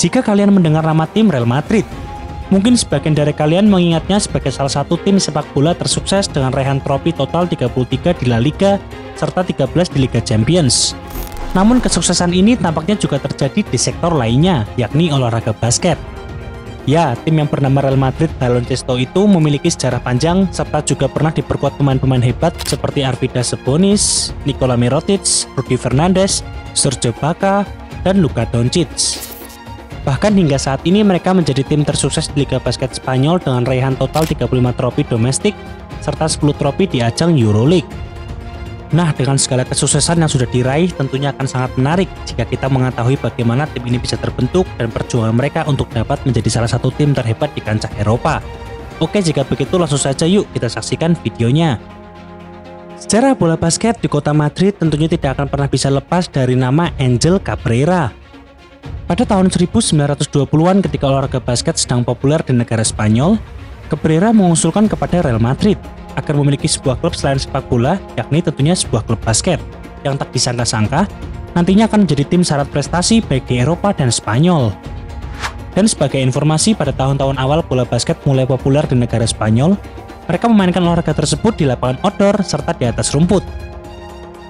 Jika kalian mendengar nama tim Real Madrid, mungkin sebagian dari kalian mengingatnya sebagai salah satu tim sepak bola tersukses dengan raihan trofi total 33 di La Liga serta 13 di Liga Champions. Namun kesuksesan ini tampaknya juga terjadi di sektor lainnya, yakni olahraga basket. Ya, tim yang bernama Real Madrid Baloncesto itu memiliki sejarah panjang serta juga pernah diperkuat pemain-pemain hebat seperti Arvydas Sabonis, Nikola Mirotic, Rudy Fernandes, Serge Ibaka, dan Luka Doncic. Bahkan hingga saat ini mereka menjadi tim tersukses di Liga Basket Spanyol dengan raihan total 35 trofi domestik serta 10 trofi di ajang Euroleague. Nah, dengan segala kesuksesan yang sudah diraih, tentunya akan sangat menarik jika kita mengetahui bagaimana tim ini bisa terbentuk dan perjuangan mereka untuk dapat menjadi salah satu tim terhebat di kancah Eropa. Oke, jika begitu langsung saja yuk kita saksikan videonya. Sejarah bola basket di kota Madrid tentunya tidak akan pernah bisa lepas dari nama Angel Cabrera. Pada tahun 1920-an ketika olahraga basket sedang populer di negara Spanyol, Cabrera mengusulkan kepada Real Madrid agar memiliki sebuah klub selain sepak bola, yakni tentunya sebuah klub basket, yang tak disangka-sangka nantinya akan menjadi tim syarat prestasi baik di Eropa dan Spanyol. Dan sebagai informasi, pada tahun-tahun awal bola basket mulai populer di negara Spanyol, mereka memainkan olahraga tersebut di lapangan outdoor serta di atas rumput.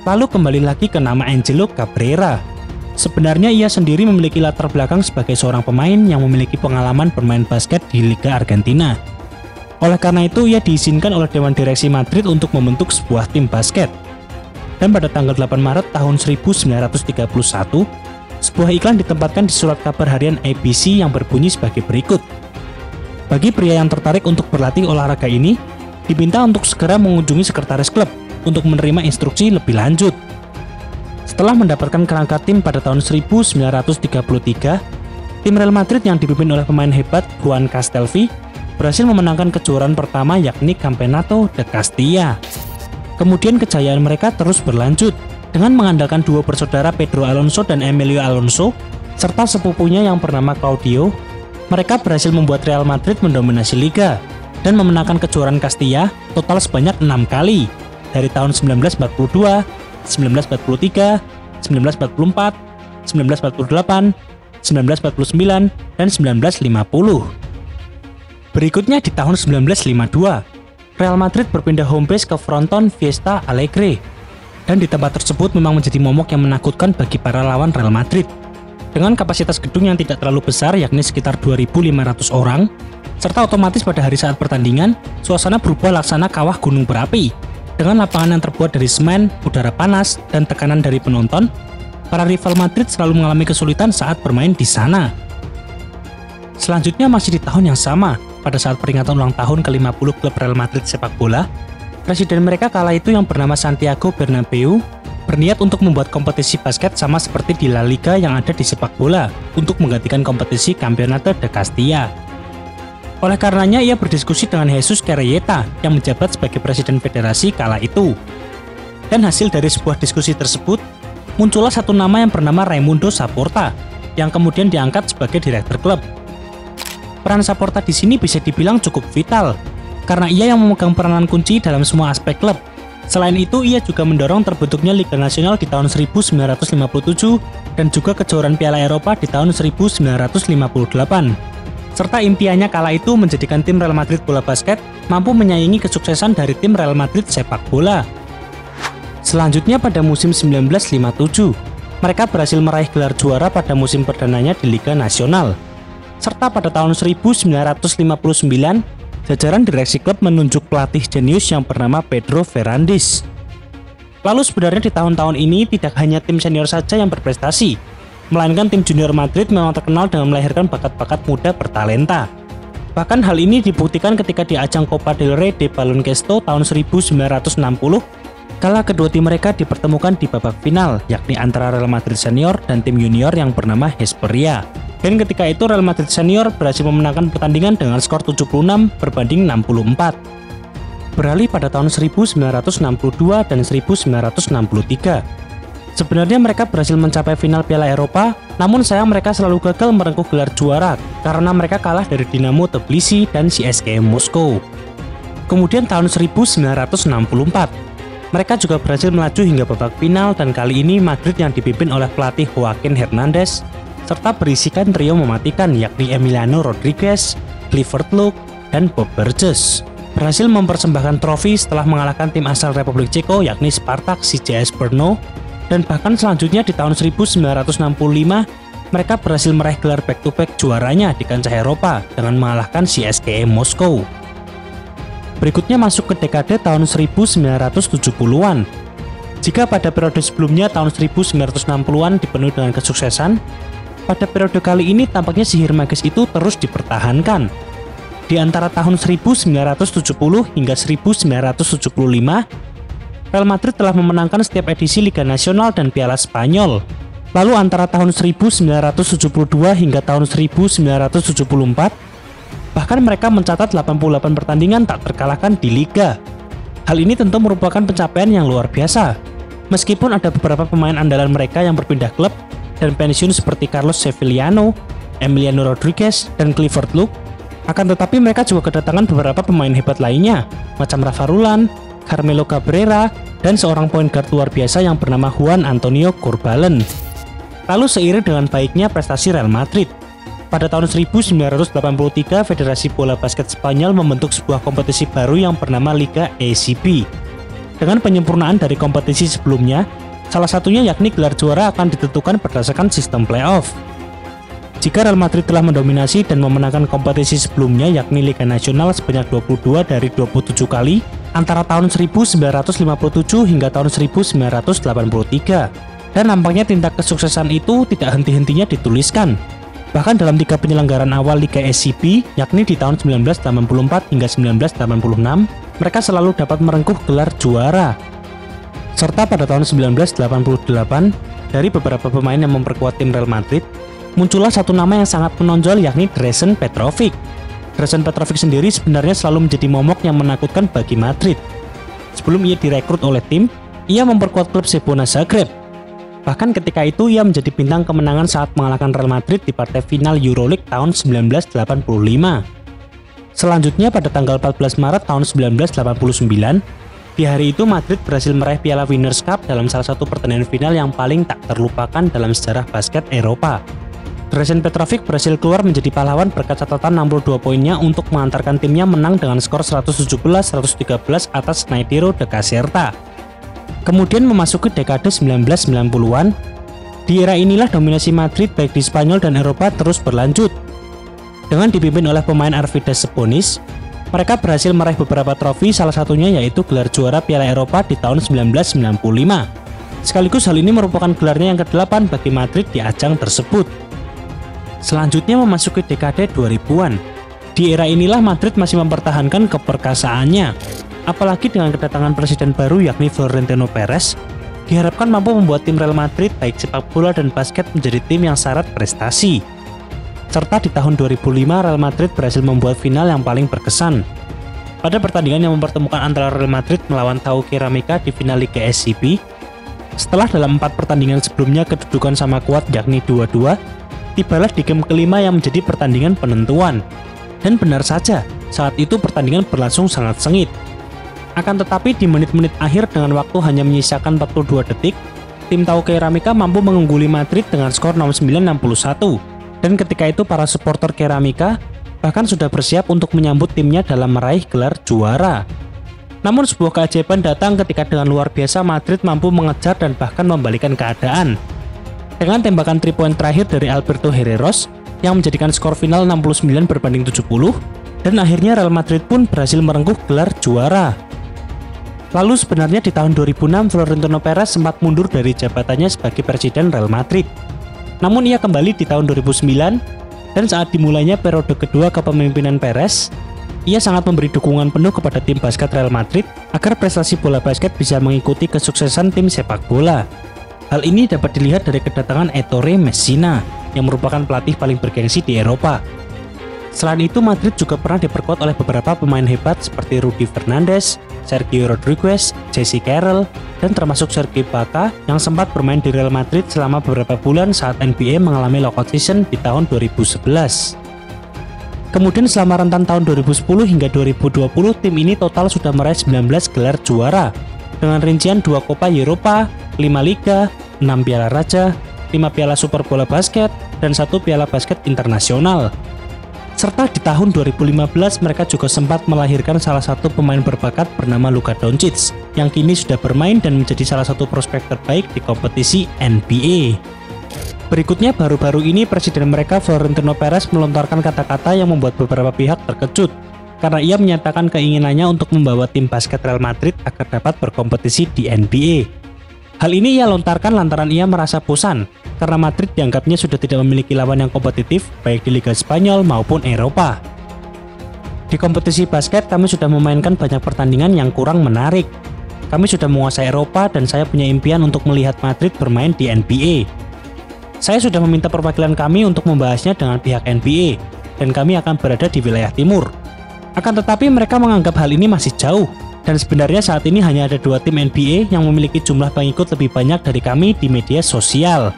Lalu kembali lagi ke nama Angelo Cabrera. Sebenarnya ia sendiri memiliki latar belakang sebagai seorang pemain yang memiliki pengalaman bermain basket di Liga Argentina. Oleh karena itu, ia diizinkan oleh Dewan Direksi Madrid untuk membentuk sebuah tim basket. Dan pada tanggal 8 Maret tahun 1931, sebuah iklan ditempatkan di surat kabar harian ABC yang berbunyi sebagai berikut. Bagi pria yang tertarik untuk berlatih olahraga ini, diminta untuk segera mengunjungi sekretaris klub untuk menerima instruksi lebih lanjut. Setelah mendapatkan kerangka tim pada tahun 1933, tim Real Madrid yang dipimpin oleh pemain hebat Juan Castelfi berhasil memenangkan kejuaraan pertama yakni Campeonato de Castilla. Kemudian kejayaan mereka terus berlanjut dengan mengandalkan dua bersaudara Pedro Alonso dan Emilio Alonso serta sepupunya yang bernama Claudio. Mereka berhasil membuat Real Madrid mendominasi liga dan memenangkan kejuaraan Castilla total sebanyak 6 kali dari tahun 1942, 1943, 1944, 1948, 1949, dan 1950. Berikutnya di tahun 1952, Real Madrid berpindah home base ke Fronton Fiesta Alegre. Dan di tempat tersebut memang menjadi momok yang menakutkan bagi para lawan Real Madrid. Dengan kapasitas gedung yang tidak terlalu besar yakni sekitar 2.500 orang, serta otomatis pada hari saat pertandingan, suasana berubah laksana kawah gunung berapi. Dengan lapangan yang terbuat dari semen, udara panas, dan tekanan dari penonton, para rival Madrid selalu mengalami kesulitan saat bermain di sana. Selanjutnya masih di tahun yang sama, pada saat peringatan ulang tahun ke-50 klub Real Madrid sepak bola, presiden mereka kala itu yang bernama Santiago Bernabeu berniat untuk membuat kompetisi basket sama seperti di La Liga yang ada di sepak bola untuk menggantikan kompetisi Campeonato de Castilla. Oleh karenanya ia berdiskusi dengan Jesus Quereyta yang menjabat sebagai presiden federasi kala itu. Dan hasil dari sebuah diskusi tersebut, muncullah satu nama yang bernama Raimundo Saporta yang kemudian diangkat sebagai direktur klub. Peran Saporta di sini bisa dibilang cukup vital karena ia yang memegang peranan kunci dalam semua aspek klub. Selain itu, ia juga mendorong terbentuknya Liga Nasional di tahun 1957 dan juga kejuaraan Piala Eropa di tahun 1958. Serta impiannya kala itu menjadikan tim Real Madrid bola basket mampu menyaingi kesuksesan dari tim Real Madrid sepak bola. Selanjutnya pada musim 1957, mereka berhasil meraih gelar juara pada musim perdananya di Liga Nasional. Serta pada tahun 1959, jajaran direksi klub menunjuk pelatih jenius yang bernama Pedro Ferrandis. Lalu sebenarnya di tahun-tahun ini tidak hanya tim senior saja yang berprestasi, melainkan tim junior Madrid memang terkenal dengan melahirkan bakat-bakat muda bertalenta. Bahkan hal ini dibuktikan ketika di ajang Copa del Rey de Baloncesto tahun 1960, kala kedua tim mereka dipertemukan di babak final, yakni antara Real Madrid Senior dan tim junior yang bernama Hesperia. Dan ketika itu Real Madrid Senior berhasil memenangkan pertandingan dengan skor 76 berbanding 64. Beralih pada tahun 1962 dan 1963. Sebenarnya mereka berhasil mencapai final Piala Eropa, namun sayang mereka selalu gagal merengkuh gelar juara karena mereka kalah dari Dinamo Tbilisi dan CSKA Moskow. Kemudian tahun 1964, mereka juga berhasil melaju hingga babak final dan kali ini Madrid yang dipimpin oleh pelatih Joaquín Hernández serta berisikan trio mematikan yakni Emiliano Rodriguez, Clifford Luke, dan Bob Burgess. Berhasil mempersembahkan trofi setelah mengalahkan tim asal Republik Ceko yakni Spartak CJS Brno, dan bahkan selanjutnya di tahun 1965 mereka berhasil meraih gelar back-to-back juaranya di kancah Eropa dengan mengalahkan CSKA Moskow. Berikutnya masuk ke dekade tahun 1970-an. Jika pada periode sebelumnya tahun 1960-an dipenuhi dengan kesuksesan, pada periode kali ini tampaknya sihir magis itu terus dipertahankan. Di antara tahun 1970 hingga 1975, Real Madrid telah memenangkan setiap edisi Liga Nasional dan Piala Spanyol. Lalu antara tahun 1972 hingga tahun 1974, bahkan mereka mencatat 88 pertandingan tak terkalahkan di Liga. Hal ini tentu merupakan pencapaian yang luar biasa. Meskipun ada beberapa pemain andalan mereka yang berpindah klub dan pensiun seperti Carlos Sevillano, Emiliano Rodriguez, dan Clifford Luke, akan tetapi mereka juga kedatangan beberapa pemain hebat lainnya, macam Rafa Rulan, Carmelo Cabrera, dan seorang point guard luar biasa yang bernama Juan Antonio Corbalán. Lalu seiring dengan baiknya prestasi Real Madrid, pada tahun 1983 Federasi Bola Basket Spanyol membentuk sebuah kompetisi baru yang bernama Liga ACB. Dengan penyempurnaan dari kompetisi sebelumnya, salah satunya yakni gelar juara akan ditentukan berdasarkan sistem playoff. Jika Real Madrid telah mendominasi dan memenangkan kompetisi sebelumnya yakni Liga Nasional sebanyak 22 dari 27 kali antara tahun 1957 hingga tahun 1983. Dan nampaknya tinta kesuksesan itu tidak henti-hentinya dituliskan. Bahkan dalam 3 penyelenggaraan awal Liga ACB, yakni di tahun 1984 hingga 1986, mereka selalu dapat merengkuh gelar juara. Serta pada tahun 1988, dari beberapa pemain yang memperkuat tim Real Madrid, muncullah satu nama yang sangat menonjol yakni Dražen Petrovic. Dražen Petrovic sendiri sebenarnya selalu menjadi momok yang menakutkan bagi Madrid. Sebelum ia direkrut oleh tim, ia memperkuat klub Cebona Zagreb. Bahkan ketika itu ia menjadi bintang kemenangan saat mengalahkan Real Madrid di partai final Euroleague tahun 1985. Selanjutnya pada tanggal 14 Maret tahun 1989, di hari itu Madrid berhasil meraih Piala Winners' Cup dalam salah satu pertandingan final yang paling tak terlupakan dalam sejarah basket Eropa. Dražen Petrovic berhasil keluar menjadi pahlawan berkat catatan 62 poinnya untuk mengantarkan timnya menang dengan skor 117-113 atas Naidero de Caserta. Kemudian memasuki dekade 1990-an, di era inilah dominasi Madrid baik di Spanyol dan Eropa terus berlanjut. Dengan dipimpin oleh pemain Arvidas Sabonis, mereka berhasil meraih beberapa trofi, salah satunya yaitu gelar juara Piala Eropa di tahun 1995. Sekaligus hal ini merupakan gelarnya yang ke-8 bagi Madrid di ajang tersebut. Selanjutnya memasuki dekade 2000-an. Di era inilah Madrid masih mempertahankan keperkasaannya. Apalagi dengan kedatangan presiden baru yakni Florentino Perez, diharapkan mampu membuat tim Real Madrid baik sepak bola dan basket menjadi tim yang syarat prestasi. Serta di tahun 2005 Real Madrid berhasil membuat final yang paling berkesan. Pada pertandingan yang mempertemukan antara Real Madrid melawan Tau Cerámica di final Liga ACB, setelah dalam 4 pertandingan sebelumnya kedudukan sama kuat yakni 2-2, tibalah di game kelima yang menjadi pertandingan penentuan. Dan benar saja, saat itu pertandingan berlangsung sangat sengit. Akan tetapi di menit-menit akhir dengan waktu hanya menyisakan 42 detik, tim Tau Cerámica mampu mengungguli Madrid dengan skor 69-61. Dan ketika itu para supporter Cerámica bahkan sudah bersiap untuk menyambut timnya dalam meraih gelar juara. Namun sebuah keajaiban datang ketika dengan luar biasa Madrid mampu mengejar dan bahkan membalikan keadaan. Dengan tembakan 3-point terakhir dari Alberto Herreros yang menjadikan skor final 69-70, dan akhirnya Real Madrid pun berhasil merengkuh gelar juara. Lalu sebenarnya di tahun 2006 Florentino Perez sempat mundur dari jabatannya sebagai presiden Real Madrid. Namun ia kembali di tahun 2009, dan saat dimulainya periode kedua kepemimpinan Perez, ia sangat memberi dukungan penuh kepada tim basket Real Madrid agar prestasi bola basket bisa mengikuti kesuksesan tim sepak bola. Hal ini dapat dilihat dari kedatangan Ettore Messina yang merupakan pelatih paling bergengsi di Eropa. Selain itu, Madrid juga pernah diperkuat oleh beberapa pemain hebat seperti Rudy Fernandez, Sergio Rodriguez, Jesse Carroll, dan termasuk Serge Ibaka yang sempat bermain di Real Madrid selama beberapa bulan saat NBA mengalami lockout season di tahun 2011. Kemudian selama rentan tahun 2010 hingga 2020, tim ini total sudah meraih 19 gelar juara dengan rincian 2 Copa Europa, 5 Liga, 6 Piala Raja, 5 Piala Super Bola Basket, dan 1 piala basket internasional. Serta di tahun 2015 mereka juga sempat melahirkan salah satu pemain berbakat bernama Luka Doncic yang kini sudah bermain dan menjadi salah satu prospek terbaik di kompetisi NBA. Berikutnya baru-baru ini presiden mereka Florentino Perez melontarkan kata-kata yang membuat beberapa pihak terkejut karena ia menyatakan keinginannya untuk membawa tim basket Real Madrid agar dapat berkompetisi di NBA. Hal ini ia lontarkan lantaran ia merasa bosan karena Madrid dianggapnya sudah tidak memiliki lawan yang kompetitif baik di Liga Spanyol maupun Eropa. Di kompetisi basket kami sudah memainkan banyak pertandingan yang kurang menarik. Kami sudah menguasai Eropa dan saya punya impian untuk melihat Madrid bermain di NBA. Saya sudah meminta perwakilan kami untuk membahasnya dengan pihak NBA dan kami akan berada di wilayah timur. Akan tetapi mereka menganggap hal ini masih jauh. Dan sebenarnya saat ini hanya ada 2 tim NBA yang memiliki jumlah pengikut lebih banyak dari kami di media sosial.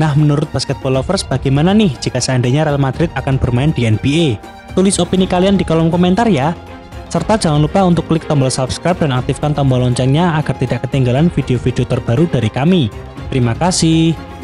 Nah, menurut basketball lovers bagaimana nih jika seandainya Real Madrid akan bermain di NBA? Tulis opini kalian di kolom komentar ya. Serta jangan lupa untuk klik tombol subscribe dan aktifkan tombol loncengnya agar tidak ketinggalan video-video terbaru dari kami. Terima kasih.